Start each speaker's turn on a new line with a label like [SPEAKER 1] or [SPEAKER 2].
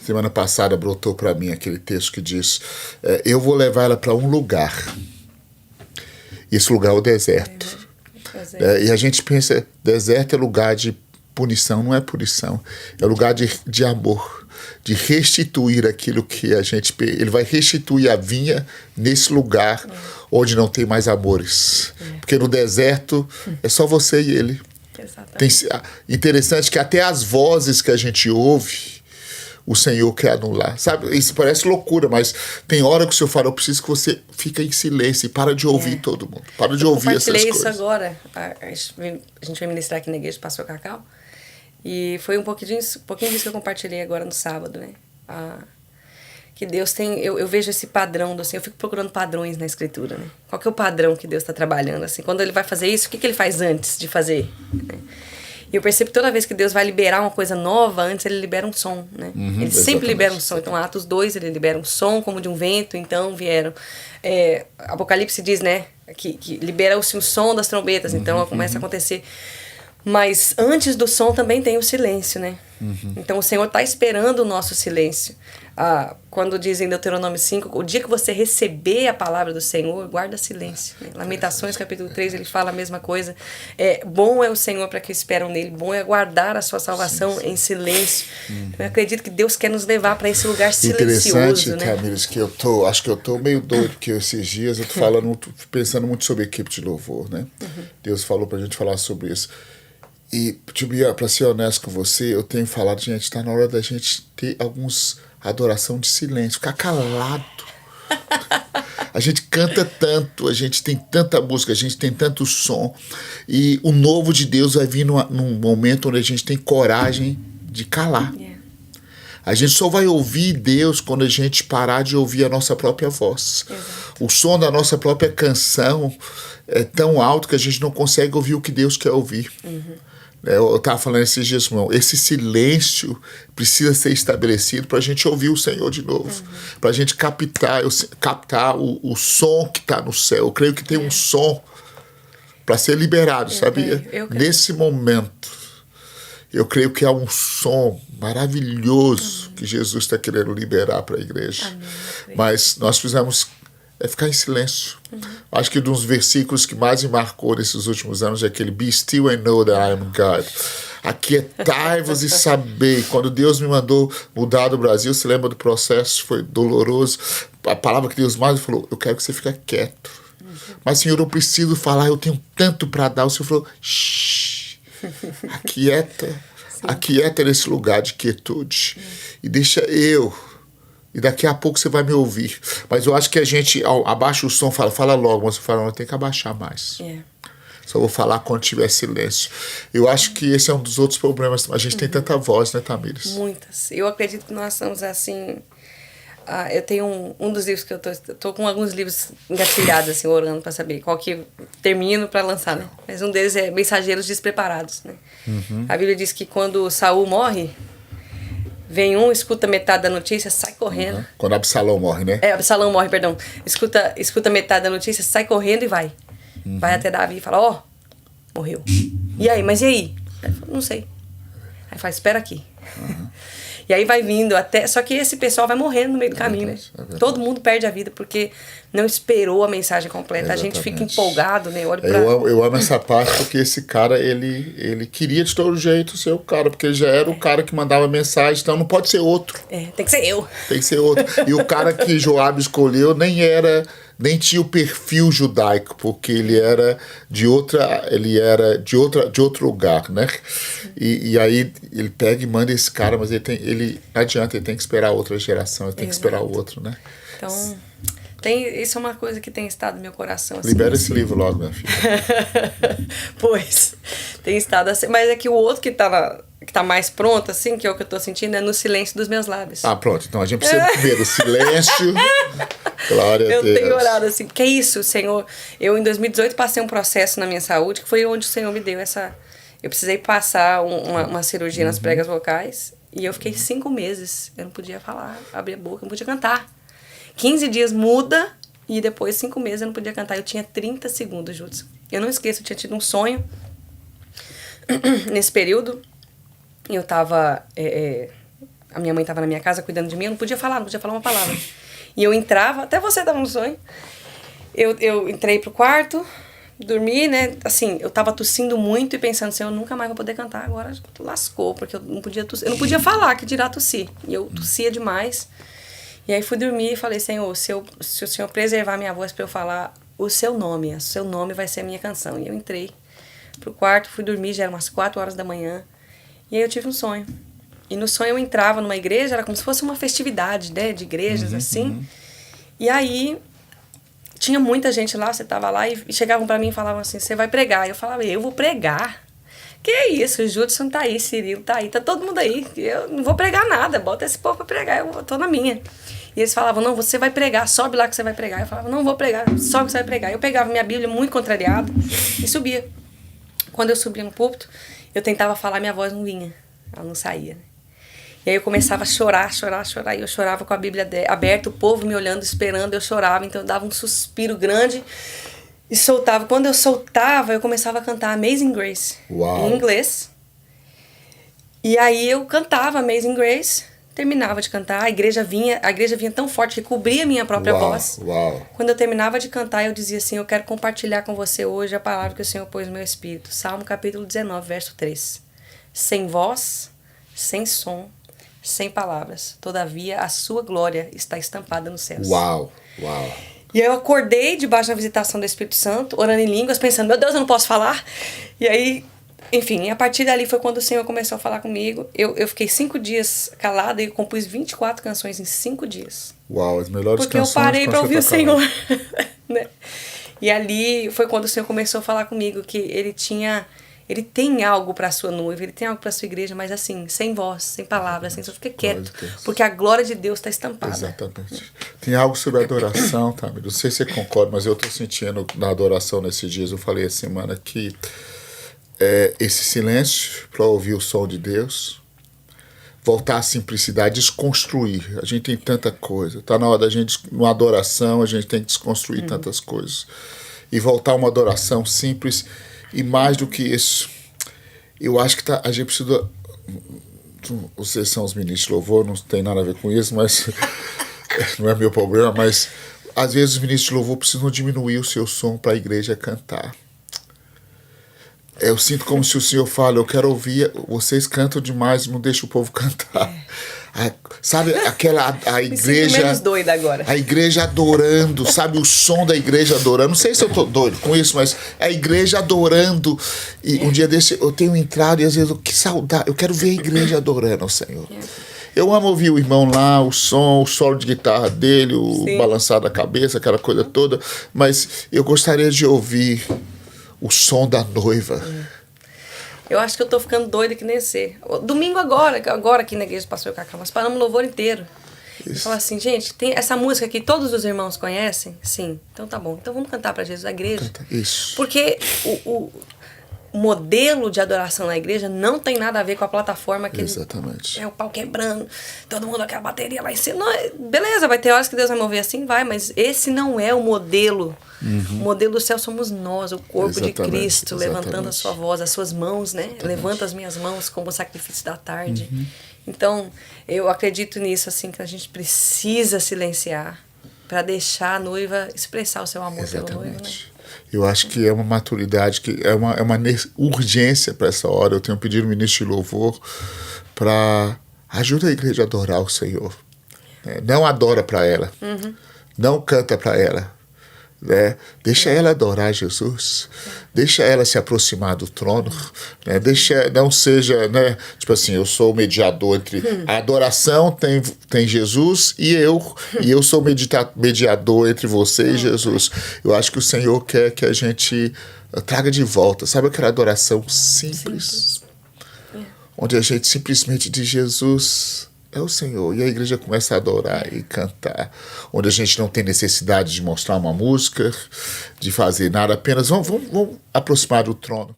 [SPEAKER 1] Semana passada brotou para mim aquele texto que diz: eu vou levar ela para um lugar. Esse lugar é o deserto. E a gente pensa, deserto é lugar de punição, não é punição. É lugar de amor, de restituir aquilo que a gente... Ele vai restituir a vinha nesse lugar onde não tem mais amores. Porque no deserto é só você e ele. Interessante que até as vozes que a gente ouve, o Senhor quer anular. Sabe, isso parece loucura, mas tem hora que o Senhor fala: eu preciso que você fique em silêncio e para de ouvir todo mundo. Para de ouvir essas coisas. Eu compartilhei isso
[SPEAKER 2] agora. A gente vai ministrar aqui na igreja do Pastor Cacau. E foi um pouquinho disso que eu compartilhei agora no sábado, né? Que Deus tem... Eu vejo esse padrão, assim, eu fico procurando padrões na Escritura, né? Qual que é o padrão que Deus está trabalhando, assim? Quando Ele vai fazer isso, o que Ele faz antes de fazer? Né? E eu percebo que toda vez que Deus vai liberar uma coisa nova, antes Ele libera um som, né? Ele sempre libera um som. Então, Atos 2, Ele libera um som como de um vento, então vieram... Apocalipse diz, né? Que libera-se o som das trombetas, então começa a acontecer... Mas antes do som também tem o silêncio, né? Então o Senhor está esperando o nosso silêncio. Quando diz em Deuteronômio 5, o dia que você receber a palavra do Senhor, guarda silêncio. Né? Lamentações, capítulo 3, ele fala a mesma coisa. Bom é o Senhor para que esperam nele, bom é guardar a sua salvação em silêncio. Eu acredito que Deus quer nos levar para esse lugar silencioso.
[SPEAKER 1] Interessante,
[SPEAKER 2] né?
[SPEAKER 1] Tamires, que acho que eu tô meio doido, porque esses dias eu tô pensando muito sobre a equipe de louvor, né? Deus falou pra gente falar sobre isso. E, para ser honesto com você, eu tenho falado, gente, está na hora da gente ter alguns adoração de silêncio, ficar calado. A gente canta tanto, a gente tem tanta música, a gente tem tanto som. E o novo de Deus vai vir num momento onde a gente tem coragem de calar. A gente só vai ouvir Deus quando a gente parar de ouvir a nossa própria voz. O som da nossa própria canção é tão alto que a gente não consegue ouvir o que Deus quer ouvir. Eu estava falando esses dias, irmão, esse silêncio precisa ser estabelecido para a gente ouvir o Senhor de novo, para a gente captar o som que está no céu. Eu creio que tem um som para ser liberado, sabia? Nesse momento, eu creio que há um som maravilhoso que Jesus está querendo liberar para a igreja. Mas nós precisamos ficar em silêncio. Acho que um dos versículos que mais me marcou nesses últimos anos é aquele Be still and know that I am God. Aquietai-vos e sabei. Quando Deus me mandou mudar do Brasil, você lembra do processo? Foi doloroso. A palavra que Deus mais falou: eu quero que você fique quieto. Mas, Senhor, eu preciso falar, eu tenho tanto para dar. O Senhor falou: shh, aquieta nesse lugar de quietude. E deixa eu... E daqui a pouco você vai me ouvir. Mas eu acho que a gente abaixa o som, fala logo, mas eu falo: não, tem que abaixar mais. Só vou falar quando tiver silêncio. Eu acho que esse é um dos outros problemas. A gente tem tanta voz, né, Tamires?
[SPEAKER 2] Muitas. Eu acredito que nós estamos assim... eu tenho um dos livros que eu tô com alguns livros engatilhados, assim, orando para saber qual que termino para lançar, né? Mas um deles é Mensageiros Despreparados, né? A Bíblia diz que quando Saul morre... Vem escuta metade da notícia, sai correndo.
[SPEAKER 1] Quando Absalão morre, né?
[SPEAKER 2] Absalão morre, perdão. Escuta metade da notícia, sai correndo e vai. Vai até Davi e fala: morreu. E aí, mas e aí? Ele fala: não sei. Aí fala: espera aqui. E aí vai vindo até... Só que esse pessoal vai morrendo no meio do caminho, né? Todo mundo perde a vida porque não esperou a mensagem completa. A gente fica empolgado, né?
[SPEAKER 1] Eu amo essa parte porque esse cara, ele queria de todo jeito ser o cara, porque ele já era o cara que mandava mensagem, então não pode ser outro.
[SPEAKER 2] Tem que ser eu.
[SPEAKER 1] Tem que ser outro. E o cara que Joabe escolheu nem tinha o perfil judaico, porque ele era de outro lugar, né? E aí ele pega e manda esse cara, mas ele não adianta, ele tem que esperar a outra geração, ele tem que esperar o outro, né?
[SPEAKER 2] Então, isso é uma coisa que tem estado no meu coração. Assim,
[SPEAKER 1] libera esse livro logo, minha filha.
[SPEAKER 2] Pois, tem estado assim, mas é que o outro que tá mais pronto, assim, que é o que eu tô sentindo, é no silêncio dos meus lábios.
[SPEAKER 1] Pronto, então a gente precisa ver o silêncio. Glória a Deus.
[SPEAKER 2] Eu tenho orado assim, porque é isso, Senhor. Eu, em 2018, passei um processo na minha saúde, que foi onde o Senhor me deu essa... Eu precisei passar uma cirurgia nas pregas vocais, e eu fiquei 5 meses. Eu não podia falar, abrir a boca, não podia cantar. 15 dias muda, e depois 5 meses eu não podia cantar. Eu tinha 30 segundos, Judson. Eu não esqueço, eu tinha tido um sonho nesse período. Eu tava... a minha mãe estava na minha casa cuidando de mim, eu não podia falar uma palavra. E eu entrava, até você estava no sonho, eu entrei pro quarto, dormi, né, assim, eu tava tossindo muito e pensando assim, eu nunca mais vou poder cantar, agora lascou, porque eu não podia tossir, eu não podia falar, que dirá tossir, e eu tossia demais. E aí fui dormir e falei, Senhor, se o Senhor preservar minha voz para eu falar o seu nome vai ser a minha canção. E eu entrei pro quarto, fui dormir, já eram umas 4 horas da manhã, e aí eu tive um sonho. E no sonho eu entrava numa igreja, era como se fosse uma festividade, né, de igrejas, assim. E aí tinha muita gente lá, você tava lá, e chegavam pra mim e falavam assim, você vai pregar. Eu falava, eu vou pregar? Que é isso, o Judson tá aí, Cirilo tá aí, tá todo mundo aí. Eu não vou pregar nada, bota esse povo pra pregar, eu tô na minha. E eles falavam, não, você vai pregar, sobe lá que você vai pregar. Eu falava, não vou pregar, sobe que você vai pregar. Eu pegava minha Bíblia muito contrariado e subia. Quando eu subia no púlpito, eu tentava falar, minha voz não vinha, ela não saía, né? E aí eu começava a chorar, e eu chorava com a Bíblia aberta, o povo me olhando, esperando, eu chorava, então eu dava um suspiro grande e soltava. Quando eu soltava, eu começava a cantar Amazing Grace, em inglês. E aí eu cantava Amazing Grace, terminava de cantar, a igreja vinha tão forte que cobria a minha própria voz. Quando eu terminava de cantar, eu dizia assim, eu quero compartilhar com você hoje a palavra que o Senhor pôs no meu espírito. Salmo capítulo 19, verso 3. Sem voz, sem som, sem palavras, todavia a sua glória está estampada nos céus. E aí eu acordei debaixo da visitação do Espírito Santo, orando em línguas, pensando, meu Deus, eu não posso falar. E aí, enfim, a partir dali foi quando o Senhor começou a falar comigo. Eu fiquei 5 dias calada e compus 24 canções em 5 dias.
[SPEAKER 1] As melhores
[SPEAKER 2] porque
[SPEAKER 1] canções.
[SPEAKER 2] Porque eu parei para ouvir o Senhor. Né? E ali foi quando o Senhor começou a falar comigo que Ele tem algo para a sua noiva, Ele tem algo para a sua igreja, mas assim, sem voz, sem palavras, sem só fica quieto, porque a glória de Deus está estampada.
[SPEAKER 1] Exatamente. Tem algo sobre adoração, tá? Não sei se você concorda, mas eu estou sentindo na adoração nesses dias, eu falei a semana que esse silêncio para ouvir o som de Deus, voltar à simplicidade, desconstruir. A gente tem tanta coisa, tá na hora da gente, numa adoração, a gente tem que desconstruir tantas coisas. E voltar a uma adoração simples. E mais do que isso, eu acho que a gente precisa... Vocês são os ministros de louvor, não tem nada a ver com isso, mas não é meu problema, mas às vezes os ministros de louvor precisam diminuir o seu som para a igreja cantar. Eu sinto como se o Senhor fala, eu quero ouvir, vocês cantam demais, não deixa o povo cantar. Sabe, a igreja... Me sinto
[SPEAKER 2] menos doida agora.
[SPEAKER 1] A igreja adorando, sabe, o som da igreja adorando. Não sei se eu tô doido com isso, mas a igreja adorando. E um dia desse eu tenho entrado e às vezes, que saudade, eu quero ver a igreja adorando ao Senhor. Eu amo ouvir o irmão lá, o som, o solo de guitarra dele, o balançar da cabeça, aquela coisa toda. Mas eu gostaria de ouvir o som da noiva.
[SPEAKER 2] Eu acho que eu tô ficando doida que nem você. Domingo agora aqui na igreja do Pastor Cacau, nós paramos o louvor inteiro. E falar assim, gente, tem essa música que todos os irmãos conhecem? Sim. Então tá bom. Então vamos cantar para Jesus, a igreja.
[SPEAKER 1] Isso.
[SPEAKER 2] Porque o modelo de adoração na igreja não tem nada a ver com a plataforma que
[SPEAKER 1] exatamente.
[SPEAKER 2] É o pau quebrando, todo mundo aquela bateria lá em cima. Não, beleza, vai ter horas que Deus vai mover assim, vai, mas esse não é o modelo. O modelo do céu somos nós, o corpo de Cristo, levantando a sua voz, as suas mãos, né? Levanta as minhas mãos como sacrifício da tarde. Então, eu acredito nisso, assim, que a gente precisa silenciar para deixar a noiva expressar o seu amor pelo noivo, né?
[SPEAKER 1] Eu acho que é uma maturidade, que é uma urgência para essa hora. Eu tenho pedido ao ministro de louvor para ajudar a igreja a adorar o Senhor. Não adora para ela, não canta para ela. Deixa ela adorar Jesus, deixa ela se aproximar do trono, não seja, tipo assim, eu sou o mediador entre a adoração, tem Jesus e eu sou mediador entre você e Jesus. Eu acho que o Senhor quer que a gente traga de volta, sabe, aquela adoração simples. Onde a gente simplesmente diz, Jesus é o Senhor, e a igreja começa a adorar e cantar, onde a gente não tem necessidade de mostrar uma música, de fazer nada, apenas vamos aproximar do trono.